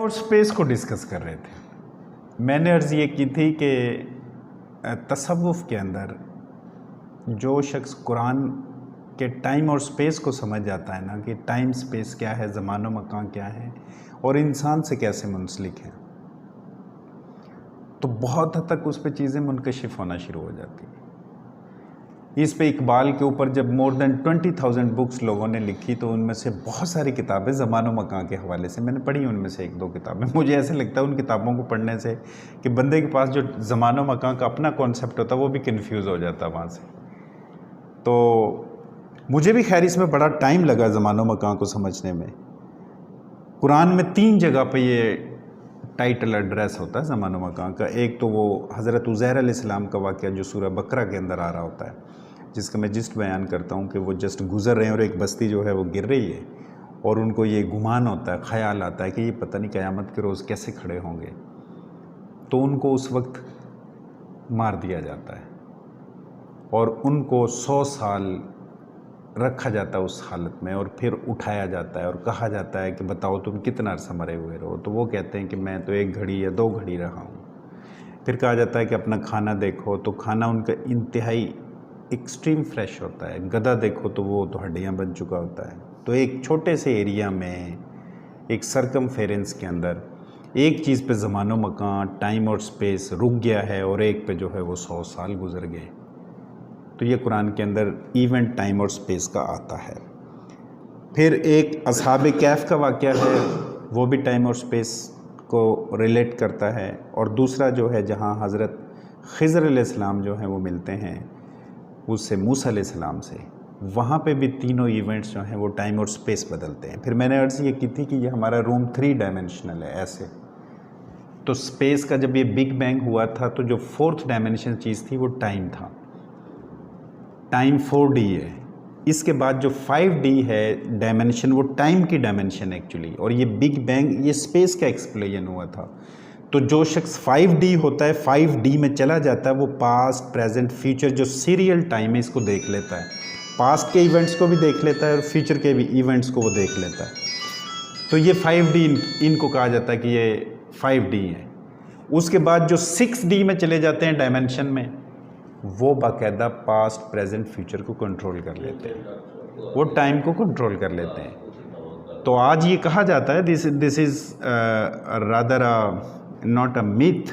और स्पेस को डिस्कस कर रहे थे। मैंने अर्ज़ ये की थी कि तसव्वुफ़ के अंदर जो शख्स कुरान के टाइम और स्पेस को समझ जाता है ना, कि टाइम स्पेस क्या है, ज़मान व मकान क्या है और इंसान से कैसे मुंसलिक है, तो बहुत हद तक उस पर चीज़ें मुनकशिफ होना शुरू हो जाती हैं। इस पे इकबाल के ऊपर जब मोर देन 20,000 बुक्स लोगों ने लिखी, तो उनमें से बहुत सारी किताबें ज़मान व मकान के हवाले से मैंने पढ़ी। उनमें से एक दो किताबें मुझे ऐसे लगता है उन किताबों को पढ़ने से कि बंदे के पास जो ज़मान व मकान का अपना कॉन्सेप्ट होता है वो भी कन्फ्यूज़ हो जाता है वहाँ से। तो मुझे भी खैर इसमें बड़ा टाइम लगा ज़मान व मकान को समझने में। कुरान में 3 जगह पे ये टाइटल एड्रेस होता है ज़मान व मकान का। एक तो वो हज़रत उज़ैर अलैहिस्सलाम का वाक़या जो सूरह बकरा के अंदर आ रहा होता है, जिसका मैं जस्ट बयान करता हूँ कि वो जस्ट गुज़र रहे हैं और एक बस्ती जो है वो गिर रही है और उनको ये गुमान होता है, ख़याल आता है कि ये पता नहीं क़यामत के रोज़ कैसे खड़े होंगे। तो उनको उस वक्त मार दिया जाता है और उनको 100 साल रखा जाता है उस हालत में, और फिर उठाया जाता है और कहा जाता है कि बताओ तुम कितना अरसा मरे हुए रहो। तो वो कहते हैं कि मैं तो 1 घड़ी या 2 घड़ी रहा हूँ। फिर कहा जाता है कि अपना खाना देखो, तो खाना उनका इंतहाई एक्सट्रीम फ्रेश होता है। गधा देखो तो वो तो हड्डियाँ बन चुका होता है। तो एक छोटे से एरिया में, एक सरकमफेरेंस के अंदर एक चीज़ पे ज़मान व मकान, टाइम और स्पेस रुक गया है और एक पे जो है वो 100 साल गुजर गए। तो ये कुरान के अंदर इवेंट टाइम और स्पेस का आता है। फिर एक असहाबे कैफ का वाक़या है, वो भी टाइम और स्पेस को रिलेट करता है। और दूसरा जो है जहाँ हज़रत खिज़र अलैहिस्सलाम जो हैं वो मिलते हैं उससे मूसा अलैहिस्सलाम से, वहाँ पे भी तीनों इवेंट्स जो हैं वो टाइम और स्पेस बदलते हैं। फिर मैंने अर्ज़ ये की थी कि ये हमारा रूम 3 डायमेंशनल है ऐसे। तो स्पेस का जब ये बिग बैंग हुआ था तो जो 4th डायमेंशन चीज़ थी वो टाइम था। टाइम 4D है। इसके बाद जो 5D है डायमेंशन, वो टाइम की डायमेंशन एक्चुअली, और ये बिग बैंग ये स्पेस का एक्सप्लोजन हुआ था। तो जो शख्स 5D होता है, 5D में चला जाता है, वो पास्ट प्रेजेंट फ्यूचर जो सीरियल टाइम है इसको देख लेता है। पास्ट के इवेंट्स को भी देख लेता है और फ्यूचर के भी इवेंट्स को वो देख लेता है। तो ये 5D इनको कहा जाता है कि ये 5D है। उसके बाद जो 6D में चले जाते हैं डायमेंशन में, वो बाकायदा पास्ट प्रेजेंट फ्यूचर को कंट्रोल कर लेते हैं, वो टाइम को कंट्रोल कर लेते हैं। तो आज ये कहा जाता है this is rather not a myth,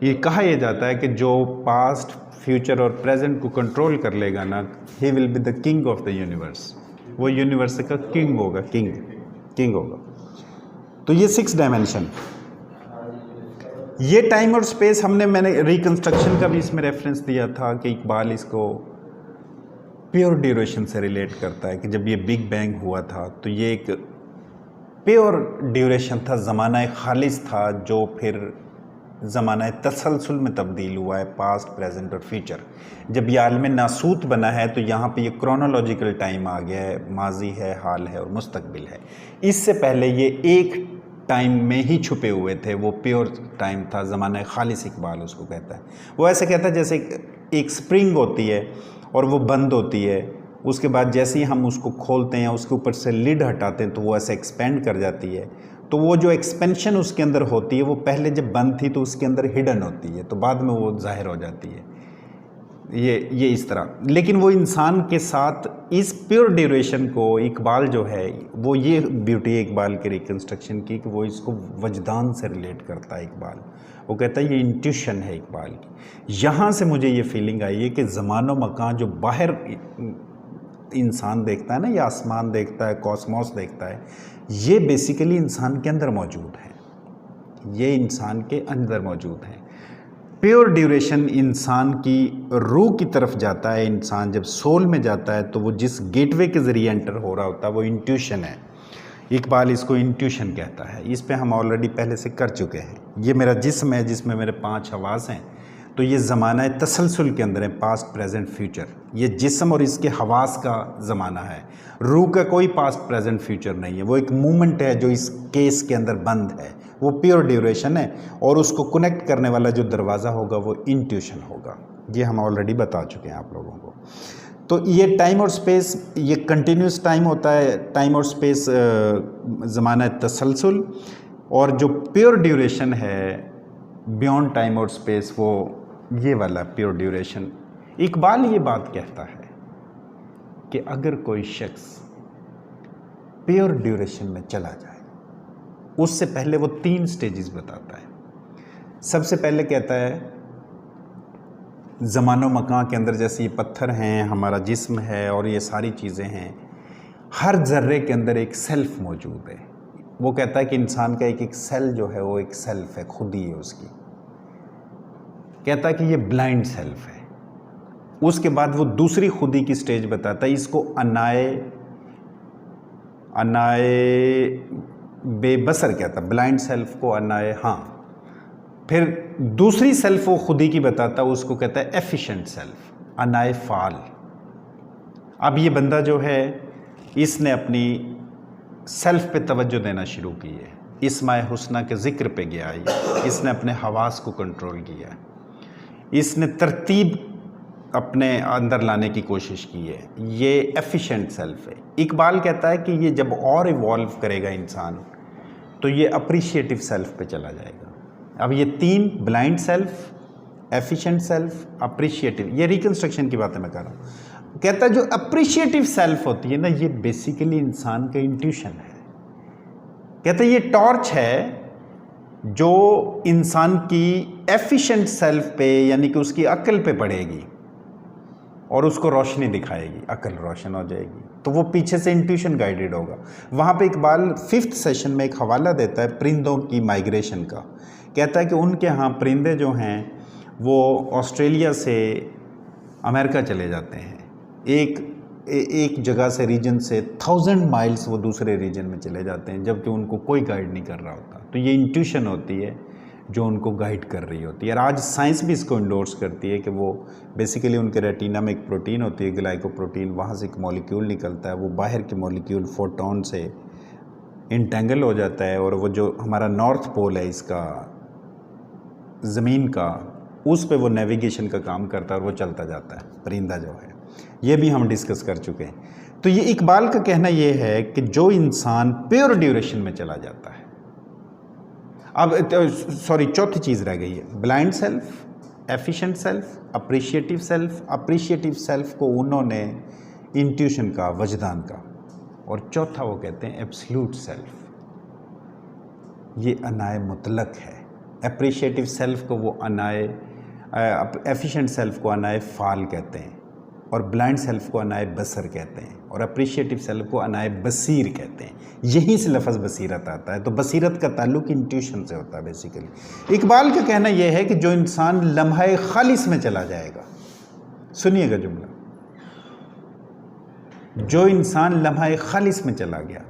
ये कहा यह जाता है कि जो पास्ट फ्यूचर और प्रेजेंट को कंट्रोल कर लेगा ना, he will be the king of the universe. वो यूनिवर्स का किंग होगा, किंग होगा। तो ये 6 डायमेंशन, ये टाइम और स्पेस मैंने रिकंस्ट्रक्शन का भी इसमें रेफरेंस दिया था कि इकबाल इसको प्योर ड्यूरेशन से रिलेट करता है कि जब ये बिग बैंग हुआ था तो ये एक प्योर ड्यूरेशन था, ज़माना खालिस था, जो फिर ज़माना तसलसल में तब्दील हुआ है, पास्ट प्रेजेंट और फ्यूचर। जब ये आलम नासूत बना है तो यहाँ पे ये क्रोनोलॉजिकल टाइम आ गया है, माजी है, हाल है और मुस्तकबिल है। इससे पहले ये एक टाइम में ही छुपे हुए थे, वो प्योर टाइम था, ज़माना खालिस इकबाल उसको कहता है। वो ऐसे कहता है जैसे एक स्प्रिंग होती है और वो बंद होती है, उसके बाद जैसे ही हम उसको खोलते हैं, उसके ऊपर से लिड हटाते हैं तो वो ऐसे एक्सपेंड कर जाती है। तो वो जो एक्सपेंशन उसके अंदर होती है वो पहले जब बंद थी तो उसके अंदर हिडन होती है, तो बाद में वो ज़ाहिर हो जाती है। ये इस तरह। लेकिन वो इंसान के साथ इस प्योर ड्यूरेशन को इकबाल जो है, वो ये ब्यूटी है इकबाल के रिकन्स्ट्रक्शन की कि वो इसको वजदान से रिलेट करता है इकबाल। वो कहता है ये इंट्यूशन है इकबाल की। यहाँ से मुझे ये फीलिंग आई है कि ज़मान व मकान जो बाहर इंसान देखता है ना, या आसमान देखता है, कॉस्मोस देखता है, ये बेसिकली इंसान के अंदर मौजूद है, ये इंसान के अंदर मौजूद है। प्योर ड्यूरेशन इंसान की रूह की तरफ जाता है। इंसान जब सोल में जाता है तो वो जिस गेटवे के ज़रिए एंटर हो रहा होता है वो इंट्यूशन है। इकबाल इसको इंट्यूशन कहता है। इस पे हम ऑलरेडी पहले से कर चुके हैं। ये मेरा जिस्म है जिसमें मेरे 5 हवास हैं, तो ये ज़माना तसलसल के अंदर है, पास्ट प्रेजेंट फ्यूचर। ये जिस्म और इसके हवास का ज़माना है। रूह का कोई पास्ट प्रेजेंट फ्यूचर नहीं है, वो एक मूवमेंट है जो इस केस के अंदर बंद है, वो प्योर ड्यूरेशन है। और उसको कनेक्ट करने वाला जो दरवाज़ा होगा वो इंट्यूशन होगा। ये हम ऑलरेडी बता चुके हैं आप लोगों को। तो ये टाइम और स्पेस, ये कंटिन्यूस टाइम होता है, टाइम और स्पेस ज़माना तसलसल। और जो प्योर ड्यूरेशन है बियॉन्ड टाइम और स्पेस, वो ये वाला प्योर ड्यूरेशन। इकबाल ये बात कहता है कि अगर कोई शख्स प्योर ड्यूरेशन में चला जाए, उससे पहले वो 3 स्टेजेस बताता है। सबसे पहले कहता है ज़मानो मकान के अंदर जैसे ये पत्थर हैं, हमारा जिस्म है और ये सारी चीज़ें हैं, हर ज़र्रे के अंदर एक सेल्फ मौजूद है। वो कहता है कि इंसान का एक सेल जो है वो एक सेल्फ है, खुद ही है उसकी। कहता है कि ये ब्लाइंड सेल्फ है। उसके बाद वो दूसरी खुदी की स्टेज बताता है, इसको अनाए बेबसर कहता है, ब्लाइंड सेल्फ को अनाए। हाँ, फिर दूसरी सेल्फ वो खुदी की बताता है, उसको कहता है एफिशिएंट सेल्फ, अनाए फाल। अब ये बंदा जो है इसने अपनी सेल्फ पे तवज्जो देना शुरू की है, इस्माए हुस्ना के ज़िक्र पे गया है, इसने अपने हवास को कंट्रोल किया, इसने तरतीब अपने अंदर लाने की कोशिश की है। ये एफिशिएंट सेल्फ है। इकबाल कहता है कि ये जब और इवॉल्व करेगा इंसान तो ये अप्रिशिएटिव सेल्फ पे चला जाएगा। अब ये 3 blind self, efficient self, appreciative, ये रिकन्स्ट्रक्शन की बातें मैं कर रहा हूँ। कहता है जो अप्रिशिएटिव सेल्फ होती है ना, ये बेसिकली इंसान का इंट्यूशन है। कहता है ये टॉर्च है जो इंसान की एफिशिएंट सेल्फ पे यानी कि उसकी अक्ल पे पड़ेगी और उसको रोशनी दिखाएगी, अक्ल रोशन हो जाएगी, तो वो पीछे से इंट्यूशन गाइडेड होगा। वहाँ पे इकबाल 5th सेशन में एक हवाला देता है परिंदों की माइग्रेशन का। कहता है कि उनके यहाँ परिंदे जो हैं वो ऑस्ट्रेलिया से अमेरिका चले जाते हैं, एक जगह से, रीजन से 1000 माइल्स वो दूसरे रीजन में चले जाते हैं, जबकि उनको कोई गाइड नहीं कर रहा होता। तो ये इंट्यूशन होती है जो उनको गाइड कर रही होती है। और आज साइंस भी इसको इंडोर्स करती है कि वो बेसिकली उनके रेटिना में एक प्रोटीन होती है, ग्लाइकोप्रोटीन, वहाँ से एक मॉलिक्यूल निकलता है, वो बाहर के मॉलिक्यूल फोटोन से इंटेंगल हो जाता है और वो जो हमारा नॉर्थ पोल है इसका, ज़मीन का, उस पे वो नेविगेशन का काम करता है और वो चलता जाता है परिंदा जो है। ये भी हम डिस्कस कर चुके हैं। तो ये इकबाल का कहना ये है कि जो इंसान प्योर ड्यूरेशन में चला जाता है, अब सॉरी चौथी चीज़ रह गई है, blind self, efficient self, appreciative self. Appreciative self को उन्होंने इंट्यूशन का, वजदान का, और चौथा वो कहते हैं एब्सोल्यूट सेल्फ, ये अनाए मुतलक है। अप्रिशिएटिव सेल्फ को वो अनाए, एफिशिएंट सेल्फ को अनाए फाल कहते हैं, और ब्लाइंड सेल्फ को अनाए बसर कहते हैं, और अप्रिशिएटिव सेल्फ को अनाए बसीर कहते हैं। यहीं से लफ्ज़ बसीरत आता है। तो बसीरत का ताल्लुक इंट्यूशन से होता है बेसिकली। इकबाल का कहना यह है कि जो इंसान लम्हा खालिस में चला जाएगा, सुनिएगा जुमला, जो इंसान लम्हा खालिस में चला गया,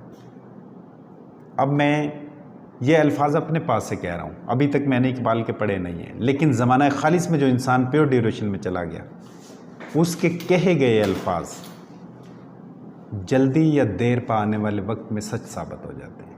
अब मैं ये अल्फाज अपने पास से कह रहा हूँ, अभी तक मैंने इकबाल के पढ़े नहीं हैं, लेकिन ज़माना खालिस में जो इंसान प्योर ड्यूरेशन में चला गया, उसके कहे गए अल्फाज जल्दी या देर पर आने वाले वक्त में सच साबित हो जाते हैं।